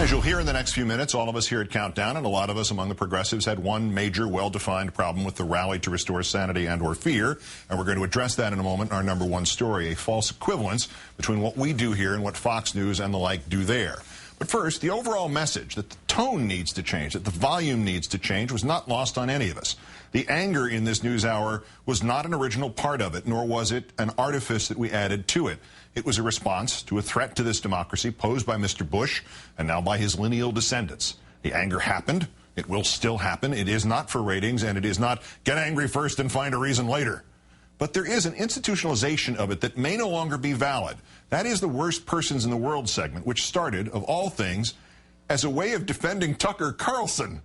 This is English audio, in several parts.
As you'll hear in the next few minutes, all of us here at Countdown and a lot of us among the progressives had one major, well-defined problem with the rally to restore sanity and/or fear, and we're going to address that in a moment in our number one story, a false equivalence between what we do here and what Fox News and the like do there. But first, the overall message that the tone needs to change, that the volume needs to change, was not lost on any of us. The anger in this news hour was not an original part of it, nor was it an artifice that we added to it. It was a response to a threat to this democracy posed by Mr. Bush and now by his lineal descendants. The anger happened. It will still happen. It is not for ratings, and it is not get angry first and find a reason later. But there is an institutionalization of it that may no longer be valid. That is the worst persons in the world segment, which started, of all things, as a way of defending Tucker Carlson.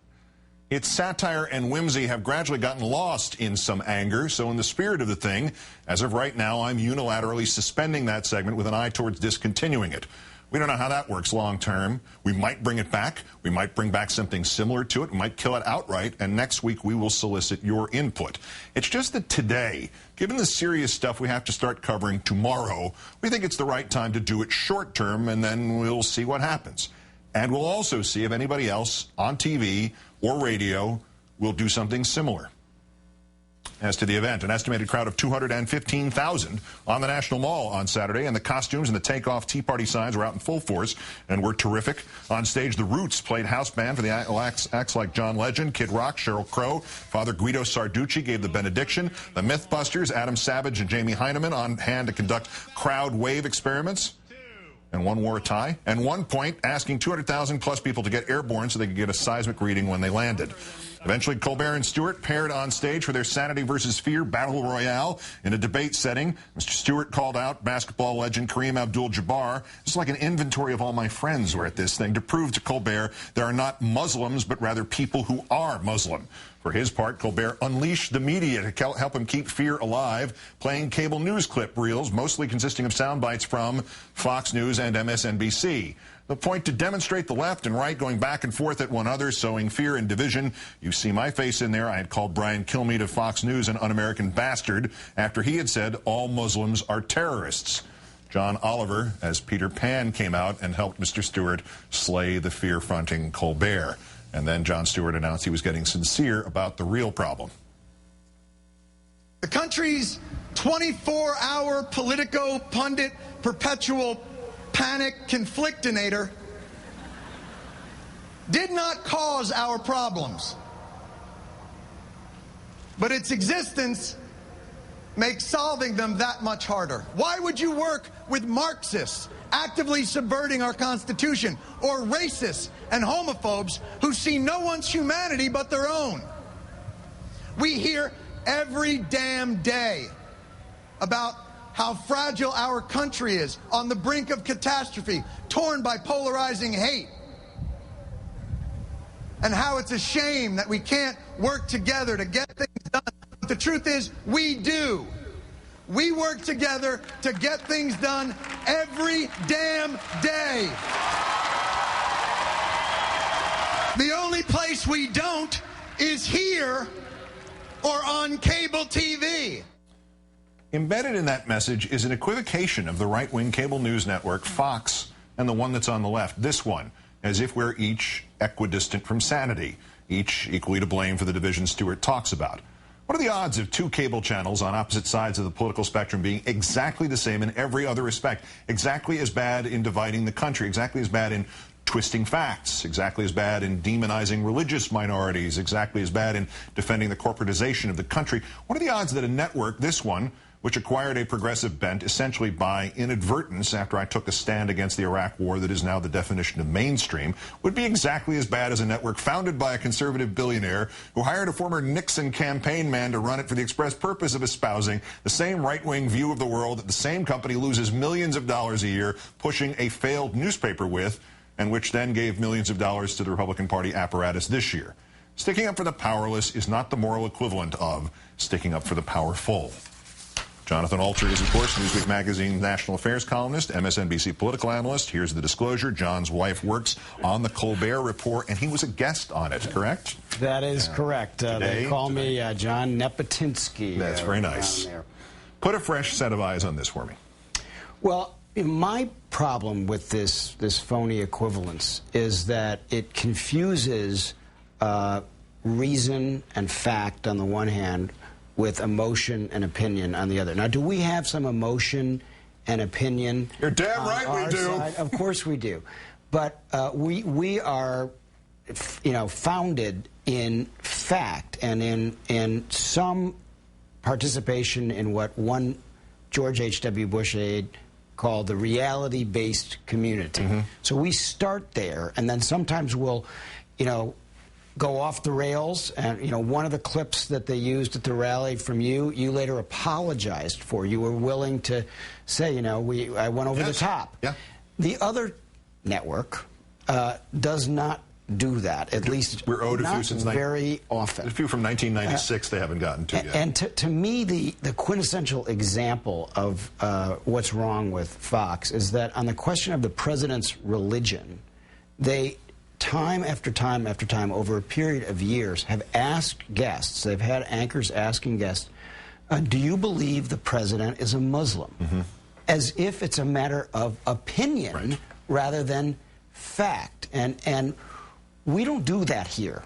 Its satire and whimsy have gradually gotten lost in some anger, so in the spirit of the thing, as of right now, I'm unilaterally suspending that segment with an eye towards discontinuing it. We don't know how that works long term. We might bring it back. We might bring back something similar to it. We might kill it outright, and next week we will solicit your input. It's just that today, given the serious stuff we have to start covering tomorrow, we think it's the right time to do it short term, and then we'll see what happens. And we'll also see if anybody else on TV or radio will do something similar. As to the event, an estimated crowd of 215,000 on the National Mall on Saturday, and the costumes and the take-off Tea Party signs were out in full force and were terrific. On stage, the Roots played house band for the acts like John Legend, Kid Rock, Sheryl Crow. Father Guido Sarducci gave the benediction. The Mythbusters, Adam Savage and Jamie Heineman, on hand to conduct crowd wave experiments. And one wore a tie. And one point, asking 200,000 plus people to get airborne so they could get a seismic reading when they landed. Eventually, Colbert and Stewart paired on stage for their sanity versus fear battle royale in a debate setting. Mr. Stewart called out basketball legend Kareem Abdul-Jabbar. It's like an inventory of all my friends were at this thing to prove to Colbert there are not Muslims, but rather people who are Muslim. For his part, Colbert unleashed the media to help him keep fear alive, playing cable news clip reels, mostly consisting of sound bites from Fox News and MSNBC. The point to demonstrate the left and right going back and forth at one another, sowing fear and division. You see my face in there. I had called Brian Kilmeade of Fox News an un-American bastard after he had said all Muslims are terrorists. John Oliver, as Peter Pan, came out and helped Mr. Stewart slay the fear-fronting Colbert. And then Jon Stewart announced he was getting sincere about the real problem. The country's 24-hour Politico pundit perpetual panic conflictinator did not cause our problems, but its existence makes solving them that much harder. Why would you work with Marxists actively subverting our Constitution, or racists and homophobes who see no one's humanity but their own? We hear every damn day about how fragile our country is, on the brink of catastrophe, torn by polarizing hate, and how it's a shame that we can't work together to get things done. But the truth is, we do. We work together to get things done every damn day. The only place we don't is here or on cable TV. Embedded in that message is an equivocation of the right-wing cable news network, Fox, and the one that's on the left, this one, as if we're each equidistant from sanity, each equally to blame for the division Stewart talks about. What are the odds of two cable channels on opposite sides of the political spectrum being exactly the same in every other respect, exactly as bad in dividing the country, exactly as bad in twisting facts, exactly as bad in demonizing religious minorities, exactly as bad in defending the corporatization of the country? What are the odds that a network, this one, which acquired a progressive bent essentially by inadvertence after I took a stand against the Iraq war that is now the definition of mainstream, would be exactly as bad as a network founded by a conservative billionaire who hired a former Nixon campaign man to run it for the express purpose of espousing the same right-wing view of the world that the same company loses millions of dollars a year pushing a failed newspaper with, and which then gave millions of dollars to the Republican Party apparatus this year. Sticking up for the powerless is not the moral equivalent of sticking up for the powerful. Jonathan Alter is, of course, Newsweek Magazine national affairs columnist, MSNBC political analyst. Here's the disclosure. John's wife works on the Colbert Report, and he was a guest on it, correct? That is correct. They call me John Nepetinsky. That's very nice. Put a fresh set of eyes on this for me. Well, My problem with this phony equivalence is that it confuses reason and fact on the one hand with emotion and opinion on the other. Now, do we have some emotion and opinion? You're damn right we do. Side? Of course we do. But we are, founded in fact and in some participation in what one George H.W. Bush aide called the reality-based community. So we start there, and then sometimes we'll, go off the rails. And, one of the clips that they used at the rally from you later apologized for. You were willing to say, I went over the top. Yeah. The other network does not do that, at least we're owed a few since very often. A few from 1996 they haven't gotten to yet. And to me, the quintessential example of what's wrong with Fox is that on the question of the president's religion, they, time after time after time, over a period of years, have asked guests, they've had anchors asking guests, do you believe the president is a Muslim? As if it's a matter of opinion rather than fact. And we don't do that here.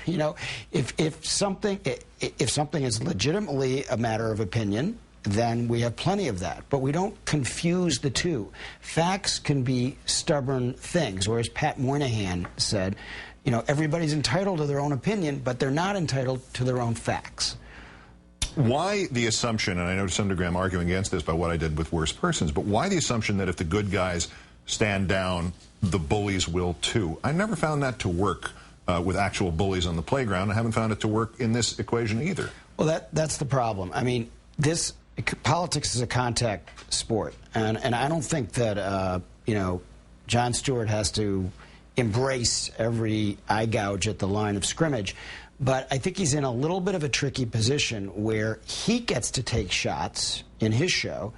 If something is legitimately a matter of opinion, then we have plenty of that. But we don't confuse the two. Facts can be stubborn things, or as Pat Moynihan said, everybody's entitled to their own opinion, but they're not entitled to their own facts. Why the assumption, and I know to some degree I'm arguing against this by what I did with Worst Persons, but why the assumption that if the good guys stand down, the bullies will too? I never found that to work with actual bullies on the playground. I haven't found it to work in this equation either. Well, that's the problem. I mean, politics is a contact sport, and I don't think that Jon Stewart has to embrace every eye gouge at the line of scrimmage. But I think he's in a little bit of a tricky position where he gets to take shots in his show,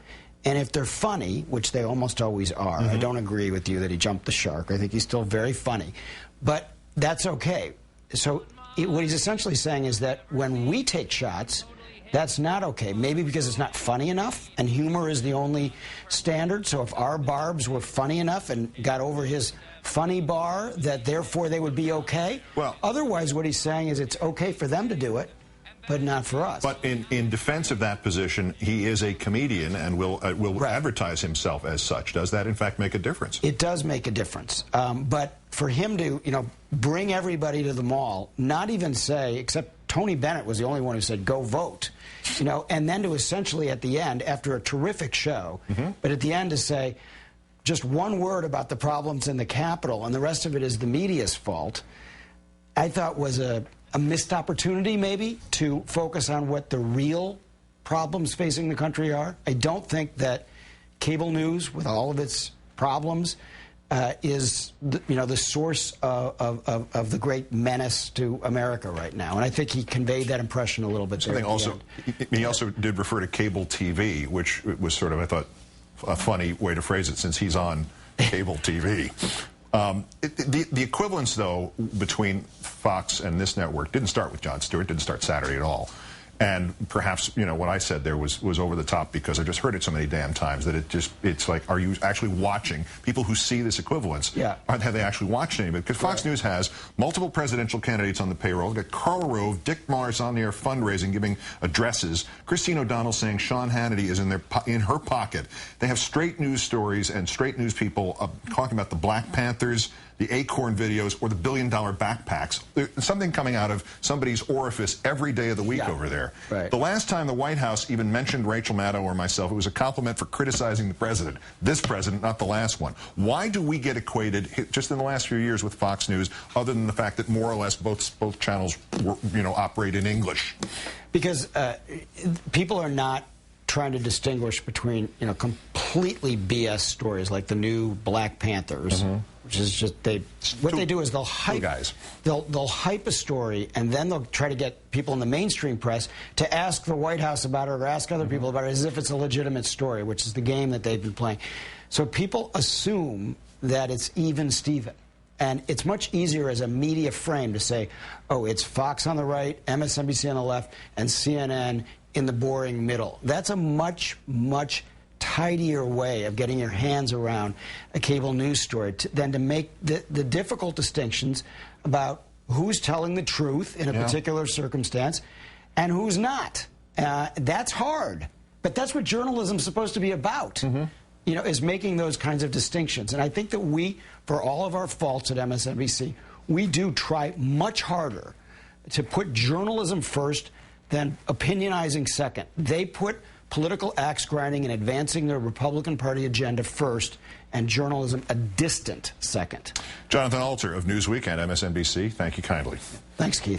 and if they're funny, which they almost always are, I don't agree with you that he jumped the shark. I think he's still very funny. But that's okay. So what he's essentially saying is that when we take shots, that's not okay. Maybe because it's not funny enough, and humor is the only standard. So if our barbs were funny enough and got over his funny bar, that therefore they would be okay. Well, otherwise what he's saying is it's okay for them to do it, but not for us. But in defense of that position, he is a comedian and will advertise himself as such. Does that, in fact, make a difference? It does make a difference. But for him to, bring everybody to the mall, not even say, except Tony Bennett was the only one who said, go vote, and then to essentially at the end, after a terrific show, but at the end to say just one word about the problems in the Capitol, and the rest of it is the media's fault, I thought was a missed opportunity, maybe, to focus on what the real problems facing the country are. I don't think that cable news, with all of its problems, is the source of the great menace to America right now. And I think he conveyed that impression a little bit there. He also did refer to cable TV, which was sort of, I thought, a funny way to phrase it, since he's on cable TV. The equivalence, though, between Fox and this network didn't start with Jon Stewart, didn't start Saturday at all. And perhaps, what I said there was over the top because I just heard it so many damn times that it's like, are you actually watching? People who see this equivalence, have they actually watched any of it? Because Fox News has multiple presidential candidates on the payroll. They've got Karl Rove, Dick Morris on there fundraising, giving addresses. Christine O'Donnell saying Sean Hannity is in her pocket. They have straight news stories and straight news people talking about the Black Panthers, the Acorn videos, or the billion-dollar backpacks. There's something coming out of somebody's orifice every day of the week over there. Right. The last time the White House even mentioned Rachel Maddow or myself, it was a compliment for criticizing the president. This president, not the last one. Why do we get equated, just in the last few years, with Fox News, other than the fact that more or less both channels operate in English? Because people are not trying to distinguish between completely BS stories like the new Black Panthers, which is just what they do is they'll hype they'll hype a story, and then they'll try to get people in the mainstream press to ask the White House about it or ask other people about it as if it's a legitimate story, which is the game that they've been playing. So people assume that it's even Steven. And it's much easier as a media frame to say, oh, it's Fox on the right, MSNBC on the left, and CNN in the boring middle. That's a much, much tidier way of getting your hands around a cable news story than to make the difficult distinctions about who's telling the truth in a particular circumstance and who's not. That's hard, but that's what journalism's supposed to be about, you know, is making those kinds of distinctions. And I think that we, for all of our faults at MSNBC, we do try much harder to put journalism first than opinionizing second. They put political axe grinding and advancing the Republican Party agenda first, and journalism a distant second. Jonathan Alter of Newsweek and MSNBC, thank you kindly. Thanks, Keith.